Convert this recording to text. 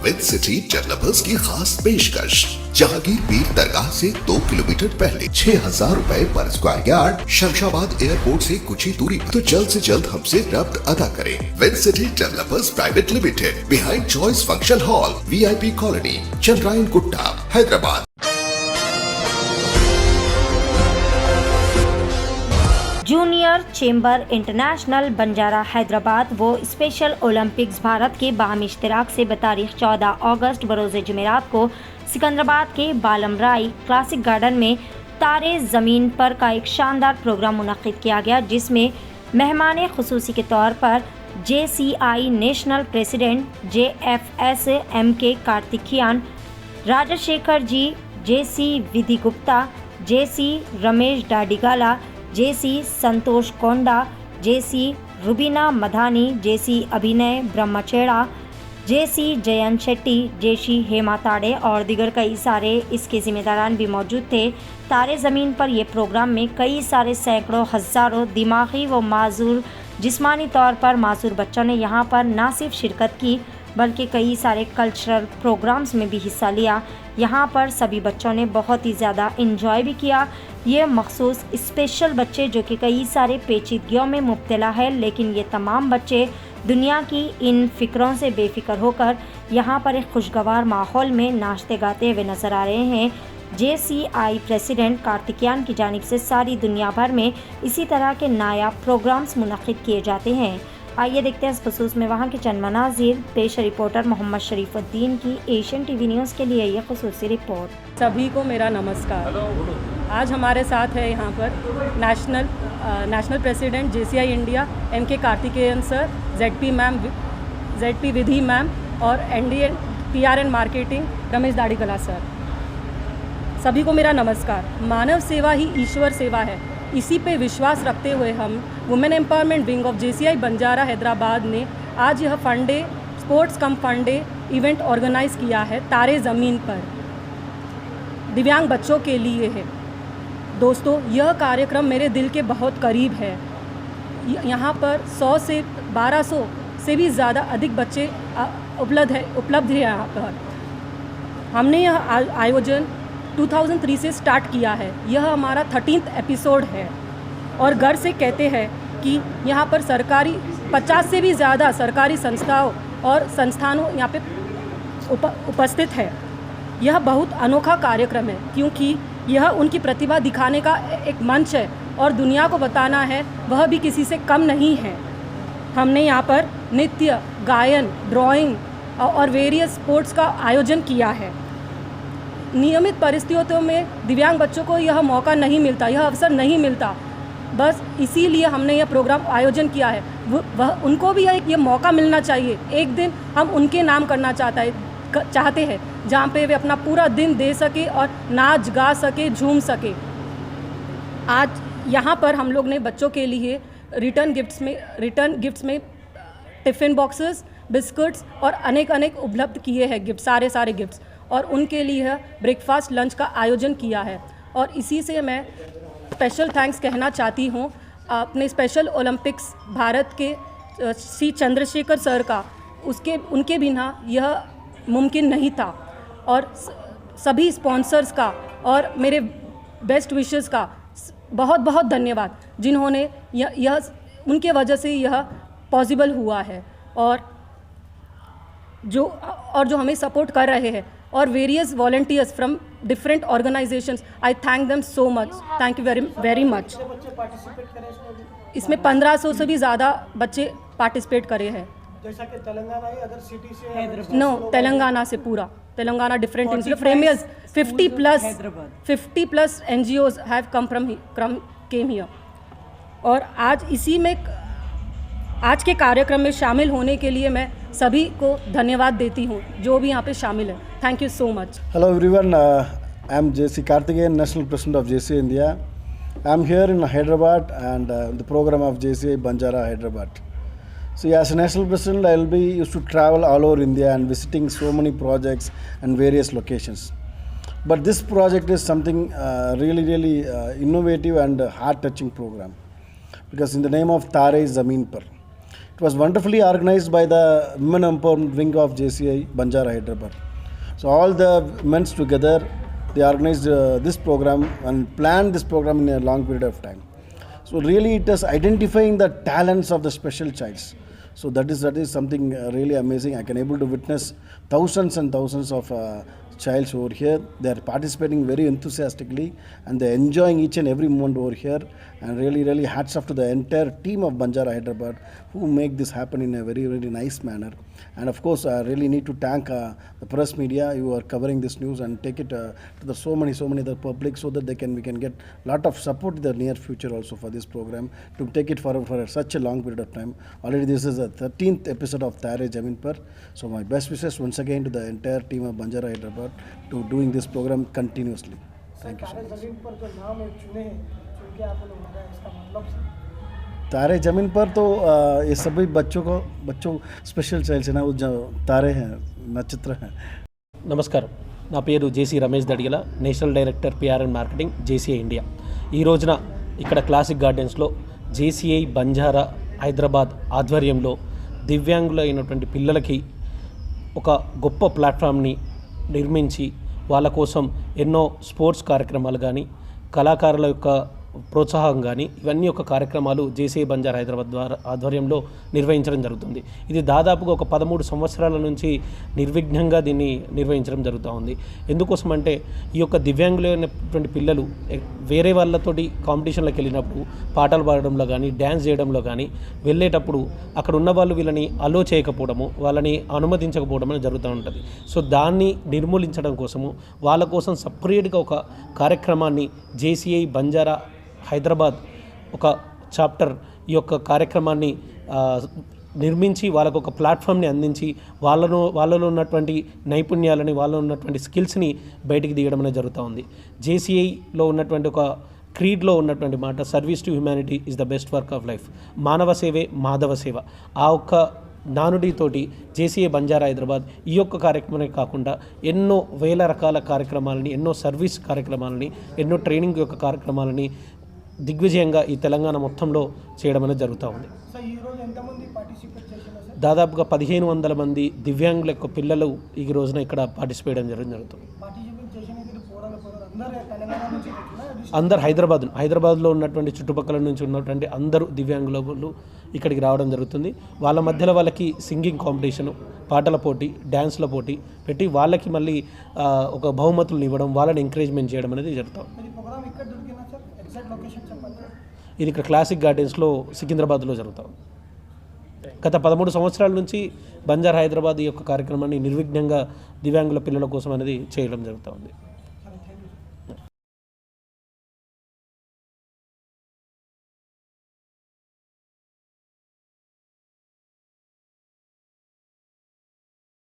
With city developers की खास पेशकश। जहांगीर पीर दरगाह से 2 किलोमीटर पहले 6,000 रुपए पर स्क्वायर यार्ड, शमशाबाद एयरपोर्ट से कुछ ही दूरी पर। तो जल्द से जल्द हमसे रब्त अदा करें। With city developers private limited, behind choice function hall, VIP colony, Chandrayangutta, Hyderabad. Junior chamber international Banjara Hyderabad वो स्पेशल ओलंपिक्स भारत के बाहमी इश्तराक से बतारीख 14 अगस्त बरोज़ जुमेरात को सिकंदराबाद के बालमराई क्लासिक गार्डन में तारे ज़मीन पर का एक शानदार प्रोग्राम मुनक़्क़िद किया गया, जिसमें मेहमान खुसूसी के तौर पर JCI national president JFS MK Karthikeyan, Rajashekar ji, JC Vidhi Gupta, JC Ramesh Dadigala, JC Santosh Konda, JC Rubina Madhani, JC Abhinay ब्रह्मचेड़ा, JC Jayant Shetty, JC Hema ताड़े और दिगर कई सारे इसके ज़िम्मेदारान भी मौजूद थे। तारे ज़मीन पर यह प्रोग्राम में कई सारे सैकड़ों हज़ारों दिमागी व माजूर जिस्मानी तौर पर मासूर बच्चों ने यहाँ पर ना सिर्फ शिरकत की बल्कि कई सारे कल्चरल प्रोग्राम्स में भी हिस्सा लिया। यहाँ पर सभी बच्चों ने बहुत ही ज़्यादा इंजॉय भी किया। ये मखसूस स्पेशल बच्चे जो कि कई सारे पेचीदगियों में मुब्तला है, लेकिन ये तमाम बच्चे दुनिया की इन फ़िक्रों से बेफिक्र होकर यहाँ पर एक खुशगवार माहौल में नाचते गाते हुए नज़र आ रहे हैं। JCI प्रेसिडेंट कार्तिकियान की जानिब से सारी दुनिया भर में इसी तरह के नायाब प्रोग्राम्स मुनक़्क़िद किए जाते हैं। आइए देखते हैं इस खसूस में वहाँ के चंद मनाज़िर। पेश रिपोर्टर मोहम्मद शरीफुद्दीन की एशियन TV न्यूज़ के लिए यह खसूसी रिपोर्ट। सभी को मेरा नमस्कार। आज हमारे साथ है यहाँ पर national president JCI India MK Karthikeyan sir, ZP Vidhi ma'am और ND PR and marketing Ramesh Dadigala sir. सभी को मेरा नमस्कार। मानव सेवा ही ईश्वर सेवा है, इसी पे विश्वास रखते हुए हम women empowerment wing of JCI Banjara Hyderabad ने आज यह फन डे, स्पोर्ट्स कम फन डे इवेंट ऑर्गेनाइज़ किया है तारे ज़मीन पर दिव्यांग बच्चों के लिए है। दोस्तों, यह कार्यक्रम मेरे दिल के बहुत करीब है। यहाँ पर 100 से 1200 से भी ज़्यादा अधिक बच्चे उपलब्ध है। यहाँ पर हमने यह आयोजन 2003 से स्टार्ट किया है। यह हमारा 13th एपिसोड है और गर्व से कहते हैं कि यहाँ पर 50 से भी ज़्यादा सरकारी संस्थाओं और संस्थानों यहाँ पे उपस्थित है। यह बहुत अनोखा कार्यक्रम है क्योंकि यह उनकी प्रतिभा दिखाने का एक मंच है और दुनिया को बताना है वह भी किसी से कम नहीं है। हमने यहाँ पर नृत्य, गायन, ड्राइंग और वेरियस स्पोर्ट्स का आयोजन किया है। नियमित परिस्थितियों में दिव्यांग बच्चों को यह मौका नहीं मिलता, यह अवसर नहीं मिलता। बस इसीलिए हमने यह प्रोग्राम आयोजन किया है। उनको भी ये मौका मिलना चाहिए। एक दिन हम उनके नाम करना चाहते हैं जहाँ पे वे अपना पूरा दिन दे सके और नाच गा सके, झूम सके। आज यहाँ पर हम लोग ने बच्चों के लिए रिटर्न गिफ्ट्स में टिफ़िन बॉक्सेस, बिस्कुट्स और अनेक उपलब्ध किए हैं गिफ्ट, सारे गिफ्ट्स, और उनके लिए ब्रेकफास्ट लंच का आयोजन किया है। और इसी से मैं स्पेशल थैंक्स कहना चाहती हूँ अपने स्पेशल ओलंपिक्स भारत के C चंद्रशेखर सर का। उनके बिना यह मुमकिन नहीं था। और सभी स्पॉन्सर्स का और मेरे बेस्ट विशेस का बहुत धन्यवाद, जिन्होंने उनके वजह से यह पॉसिबल हुआ है। और जो हमें सपोर्ट कर रहे हैं और various volunteers from different organisations, I thank them so much. Thank you very much. इसमें 1500 से भी ज़्यादा बच्चे पार्टिसिपेट करे हैं। जैसा कि तेलंगाना है, अदर सिटी से नो, तेलंगाना से पूरा Telangana different institute 50 plus NGOs have came here. और आज के कार्यक्रम में शामिल होने के लिए मैं सभी को धन्यवाद देती हूँ जो भी यहाँ पे शामिल है। Thank you so much. Hello everyone, I am JC Karthikeyan, National President of JCI India. I am here in Hyderabad and the program of JCI Banjara Hyderabad. So as a National President, I will be used to travel all over India and visiting so many projects and various locations. But this project is something really innovative and heart-touching program, because in the name of Tare Zameen Par, It was wonderfully organized by the Women Empowerment Wing of JCI Banjara Hyderabad. So all the men together, they organized this program and planned this program in a long period of time. So really it is identifying the talents of the special childs. So that is something really amazing. I can able to witness thousands and thousands of childs over here. They are participating very enthusiastically and they are enjoying each and every moment over here. And really hats off to the entire team of Banjara Hyderabad who make this happen in a very nice manner. And of course, I really need to thank the press media. You are covering this news and take it to the so many other public so that we can get lot of support in the near future also for this program to take it for such a long period of time. Already this is the 13th episode of Tare Jamin Par. So my best wishes once again to the entire team of Banjara Hyderabad to doing this program continuously. Thank you so much. तारे ज़मीन पर तो ये सभी बच्चों special child's हैं ना, वो जो तारे हैं, नक्षत्र हैं. నమస్కారం, నా పేరు JC Ramesh Dadigala, national director PR and marketing JCI India. ఈ రోజున ఇక్కడ క్లాసిక్ గార్డెన్స్లో జేసీఐ బంజారా హైదరాబాద్ ఆధ్వర్యంలో దివ్యాంగులైనటువంటి పిల్లలకి ఒక గొప్ప ప్లాట్ఫామ్ని నిర్మించి వాళ్ళ కోసం ఎన్నో స్పోర్ట్స్ కార్యక్రమాలు కానీ కళాకారుల యొక్క ప్రోత్సాహం కానీ ఇవన్నీ ఒక కార్యక్రమాలు జేసీఐ బంజారా హైదరాబాద్ ద్వారా ఆధ్వర్యంలో నిర్వహించడం జరుగుతుంది. ఇది దాదాపుగా ఒక 13 సంవత్సరాల నుంచి నిర్విఘ్నంగా దీన్ని నిర్వహించడం జరుగుతూ ఉంది. ఎందుకోసం అంటే ఈ యొక్క దివ్యాంగులైనటువంటి పిల్లలు వేరే వాళ్ళతోటి కాంపిటీషన్లకు వెళ్ళినప్పుడు పాటలు పాడడంలో కానీ డ్యాన్స్ చేయడంలో కానీ వెళ్ళేటప్పుడు అక్కడ ఉన్న వాళ్ళు వీళ్ళని అలో చేయకపోవడము, వాళ్ళని అనుమతించకపోవడం అనేది జరుగుతూ ఉంటుంది. సో దాన్ని నిర్మూలించడం కోసము వాళ్ళ కోసం సపరేట్గా ఒక కార్యక్రమాన్ని జేసీఐ బంజారా హైదరాబాద్ ఒక చాప్టర్ ఈ యొక్క కార్యక్రమాన్ని నిర్మించి వాళ్ళకు ఒక ప్లాట్ఫామ్ని అందించి వాళ్ళలో ఉన్నటువంటి నైపుణ్యాలని, వాళ్ళలో ఉన్నటువంటి స్కిల్స్ని బయటికి తీయడం అనేది జరుగుతూ ఉంది. జేసీఐలో ఉన్నటువంటి ఒక క్రీడ్లో ఉన్నటువంటి మాట, service to humanity is the best work of life. మానవ సేవే మాధవ సేవ. ఆ ఒక్క నానుడితోటి జేసీఐ బంజారా హైదరాబాద్ ఈ యొక్క కార్యక్రమమే కాకుండా ఎన్నో వేల రకాల కార్యక్రమాలని, ఎన్నో సర్వీస్ కార్యక్రమాలని, ఎన్నో ట్రైనింగ్ యొక్క కార్యక్రమాలని దిగ్విజయంగా ఈ తెలంగాణ మొత్తంలో చేయడం అనేది జరుగుతూ ఉంది. దాదాపుగా 1500 మంది దివ్యాంగుల యొక్క పిల్లలు ఈ రోజున ఇక్కడ పార్టిసిపేట్ చేయడం జరుగుతుంది. అందరు హైదరాబాద్లో ఉన్నటువంటి చుట్టుపక్కల నుంచి ఉన్నటువంటి అందరూ దివ్యాంగులు ఇక్కడికి రావడం జరుగుతుంది. వాళ్ళ మధ్యలో వాళ్ళకి సింగింగ్ కాంపిటీషను, పాటల పోటీ, డ్యాన్స్ల పోటీ పెట్టి వాళ్ళకి మళ్ళీ ఒక బహుమతులు ఇవ్వడం, వాళ్ళని ఎంకరేజ్మెంట్ చేయడం అనేది జరుగుతుంది. ఇది ఇక్కడ క్లాసిక్ గార్డెన్స్లో సికింద్రాబాద్లో జరుగుతాం. గత 13 సంవత్సరాల నుంచి బంజారా హైదరాబాద్ ఈ యొక్క కార్యక్రమాన్ని నిర్విఘ్నంగా దివ్యాంగుల పిల్లల కోసం అనేది చేయడం జరుగుతూ ఉంది.